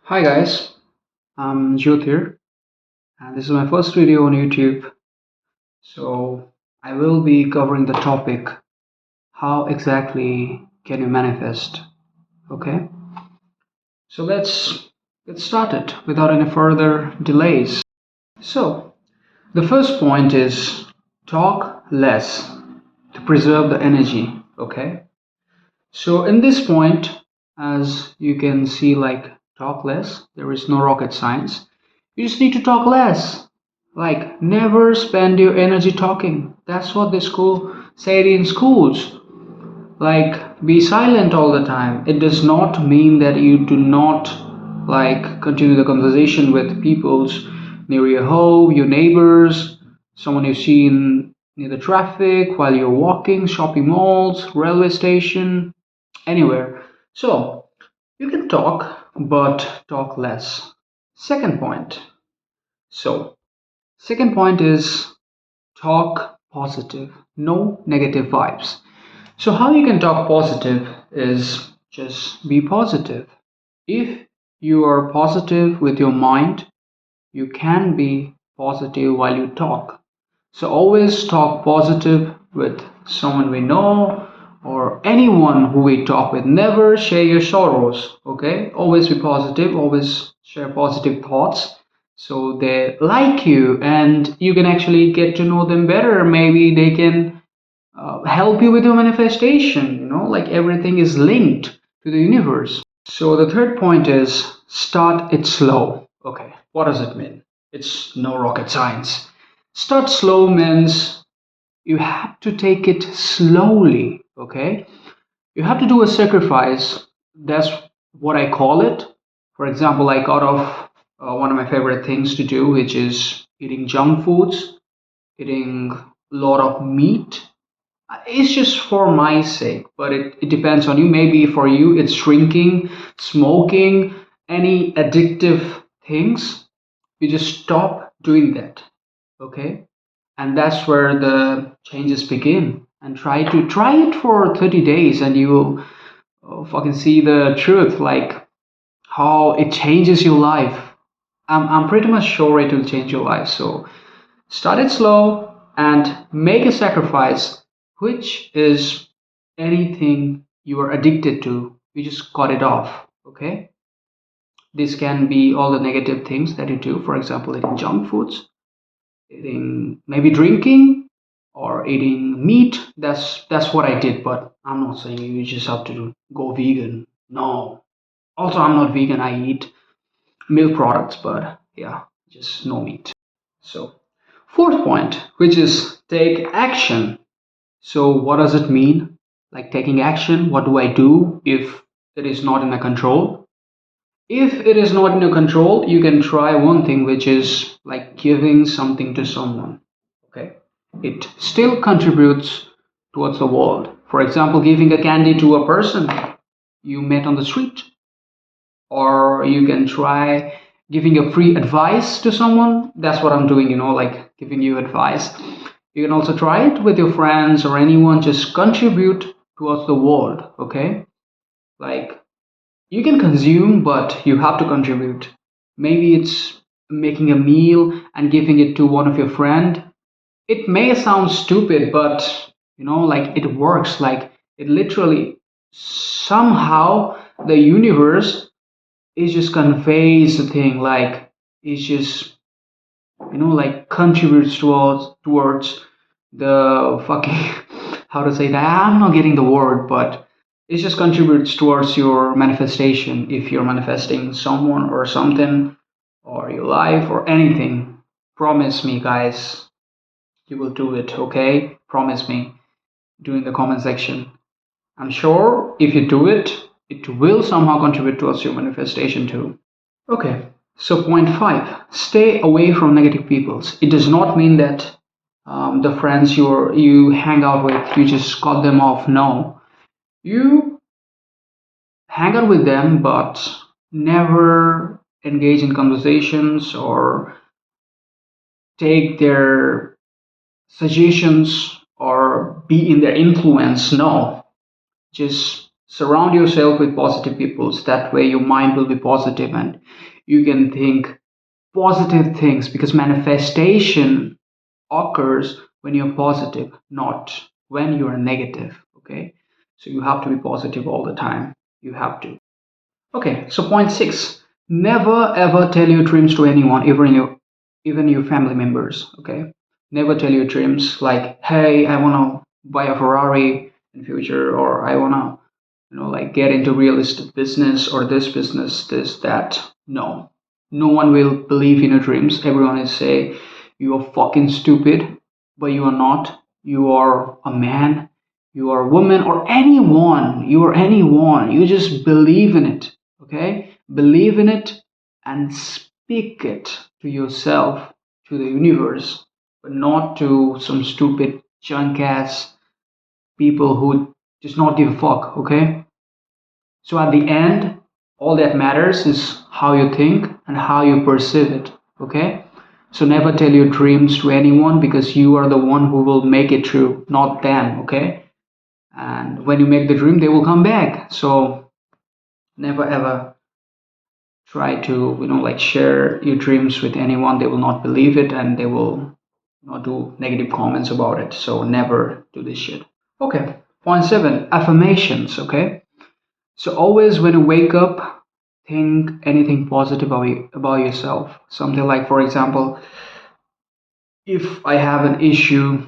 Hi guys, I'm Jyoth here, and this is my first video on YouTube. So I will be covering the topic, how exactly can you manifest? Okay, so let's get started without any further delays. So the first point is talk less to preserve the energy. Okay, so in this point, as you can see, like talk less, there is no rocket science. You just need to talk less. Like, never spend your energy talking. That's what the school said in schools. Like, be silent all the time. It does not mean that you do not like continue the conversation with people's near your home, your neighbors, someone you see in near the traffic while you're walking, shopping malls, railway station, anywhere. So you can talk, but talk less. Second point. So second point is talk positive, no negative vibes. So, how you can talk positive is just be positive. If you are positive with your mind, you can be positive while you talk. So, always talk positive with someone we know or anyone who we talk with. Never share your sorrows, okay? Always be positive, always share positive thoughts so they like you and you can actually get to know them better. Maybe they can help you with your manifestation. Like everything is linked to the universe. So the third point is start it slow. Okay, what does it mean? It's no rocket science. Start slow means you have to take it slowly. Okay, you have to do a sacrifice. That's what I call it. For example, I got off one of my favorite things to do, which is eating junk foods, eating a lot of meat. It's just for my sake, but it depends on you. Maybe for you it's drinking, smoking, any addictive things. You just stop doing that, okay? And that's where the changes begin. And try it for 30 days and you will fucking see the truth, like how it changes your life. I'm pretty much sure it will change your life. So start it slow and make a sacrifice, which is anything you are addicted to. You just cut it off, okay? This can be all the negative things that you do, for example, eating junk foods, eating maybe drinking, or eating meat. That's what I did, but I'm not saying you just have to go vegan. No. Also, I'm not vegan. I eat milk products, but yeah, just no meat. So, fourth point, which is take action. So, what does it mean? Like taking action, what do I do if it is not in my control? If it is not in your control, you can try one thing, which is like giving something to someone. Okay, it still contributes towards the world. For example, giving a candy to a person you met on the street, or you can try giving a free advice to someone. That's what I'm doing, like giving you advice. You can also try it with your friends or anyone. Just contribute towards the world, okay? Like, you can consume, but you have to contribute. Maybe it's making a meal and giving it to one of your friend. It may sound stupid, but like it works. Like, it literally somehow the universe, it just conveys the thing, like it just like contributes towards the fucking how to say that, I'm not getting the word, but it just contributes towards your manifestation. If you're manifesting someone or something or your life or anything, promise me, guys, you will do it. Okay, promise me. Do in the comment section. I'm sure if you do it, it will somehow contribute towards your manifestation too. Okay, so point five, stay away from negative people. It does not mean that the friends you hang out with, you just cut them off. No, you hang out with them, but never engage in conversations or take their suggestions or be in their influence. No, just Surround yourself with positive people. So that way your mind will be positive and you can think positive things, because manifestation occurs when you're positive, not when you're negative. Okay, so you have to be positive all the time. You have to. Okay, so point six: never ever tell your dreams to anyone, even your family members. Okay, never tell your dreams like, "Hey, I wanna buy a Ferrari in future," or "I wanna, like get into real estate business or this business, this that." No, no one will believe in your dreams. Everyone is say you are fucking stupid, but you are not. You are a man, you are a woman, or anyone. You are anyone. You just believe in it. Okay, believe in it and speak it to yourself, to the universe, but not to some stupid junk ass people who just not give a fuck. Okay, so at the end, all that matters is how you think and how you perceive it. Okay? So never tell your dreams to anyone, because you are the one who will make it true, not them. Okay? And when you make the dream, they will come back. So never ever try to, like share your dreams with anyone. They will not believe it and they will not do negative comments about it. So never do this shit. Okay. Point seven, affirmations. Okay? So always when you wake up, think anything positive about yourself. Something like, for example, if I have an issue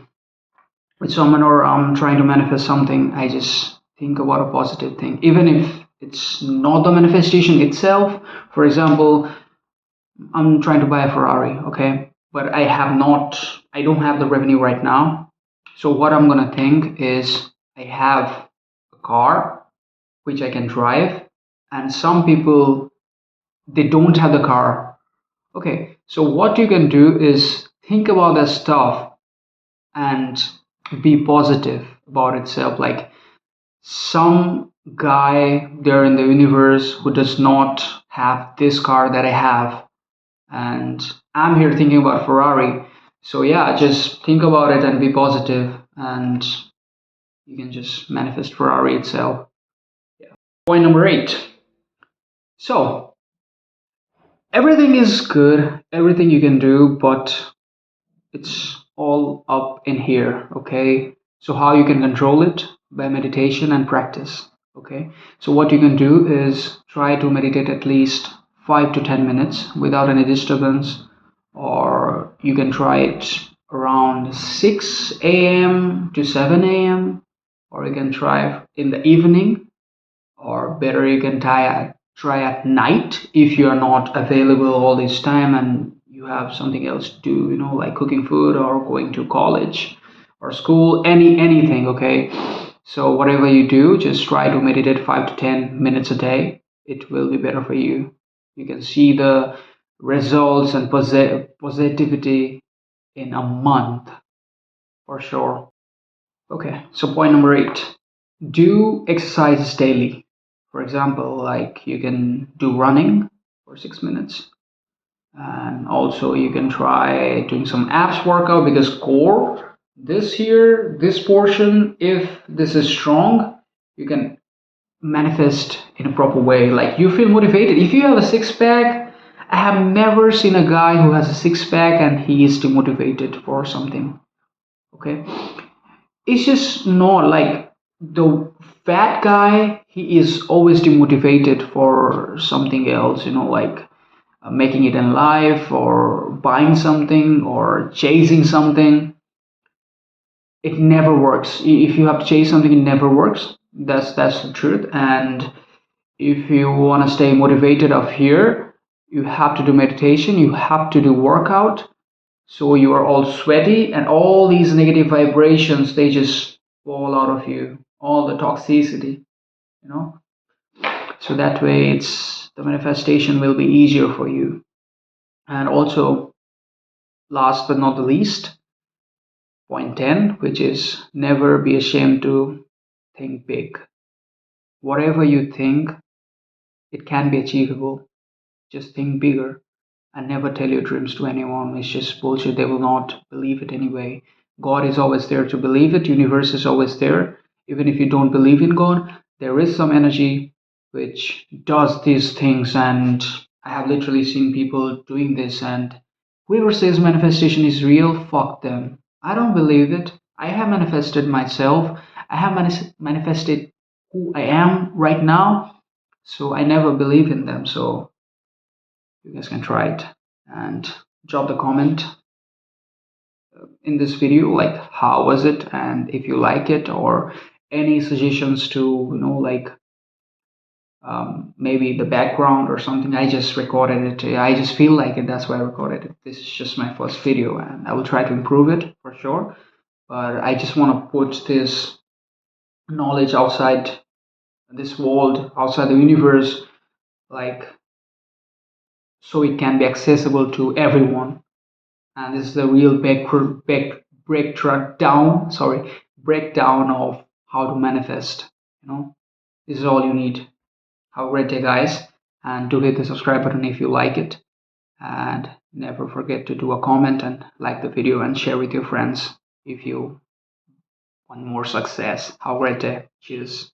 with someone or I'm trying to manifest something, I just think about a positive thing. Even if it's not the manifestation itself. For example, I'm trying to buy a Ferrari, okay? But I don't have the revenue right now. So what I'm gonna think is I have a car which I can drive, and some people they don't have the car. Okay, so what you can do is think about that stuff and be positive about itself. Like some guy there in the universe who does not have this car that I have, and I'm here thinking about Ferrari. So yeah, just think about it and be positive, and you can just manifest Ferrari itself. Yeah. Point number eight. So everything is good, everything you can do, but it's all up in here. Okay, so how you can control it? By meditation and practice. Okay, so what you can do is try to meditate at least 5 to 10 minutes without any disturbance, or you can try it around 6 a.m. to 7 a.m., or you can try in the evening, or better you can try at night if you are not available all this time and you have something else to do, like cooking food or going to college or school, anything. Okay, so whatever you do, just try to meditate 5 to 10 minutes a day. It will be better for you. You can see the results and positivity in a month for sure. Okay, so point number eight, do exercises daily. For example, like you can do running for 6 minutes, and also you can try doing some abs workout, because core, this here, this portion, if this is strong, you can manifest in a proper way. Like you feel motivated. If you have a six pack, I have never seen a guy who has a six pack and he is demotivated for something. Okay, it's just not like the fat guy, he is always demotivated for something else, like making it in life or buying something or chasing something. It never works. If you have to chase something, it never works. That's the truth. And if you want to stay motivated up here, you have to do meditation, you have to do workout, so you are all sweaty and all these negative vibrations, they just fall out of you, all the toxicity, you know so that way it's the manifestation will be easier for you. And also, last but not the least, point 10, which is never be ashamed to think big. Whatever you think, it can be achievable. Just think bigger and never tell your dreams to anyone. It's just bullshit. They will not believe it anyway. God is always there to believe it. Universe is always there. Even if you don't believe in God, there is some energy which does these things, and I have literally seen people doing this. And whoever says manifestation is real, fuck them. I don't believe it. I have manifested myself. I have manifested who I am right now. So I never believe in them. So you guys can try it and drop the comment in this video, like how was it, and if you like it, or any suggestions to, like, maybe the background or something. I just recorded it. I just feel like it. That's why I recorded it. This is just my first video, and I will try to improve it for sure. But I just want to put this knowledge outside this world, outside the universe, like, so it can be accessible to everyone. And this is the real breakdown of how to manifest. This is all you need. Have a great day, guys, and do hit the subscribe button if you like it, and never forget to do a comment and like the video and share with your friends if you want more success. Have a great day. Cheers.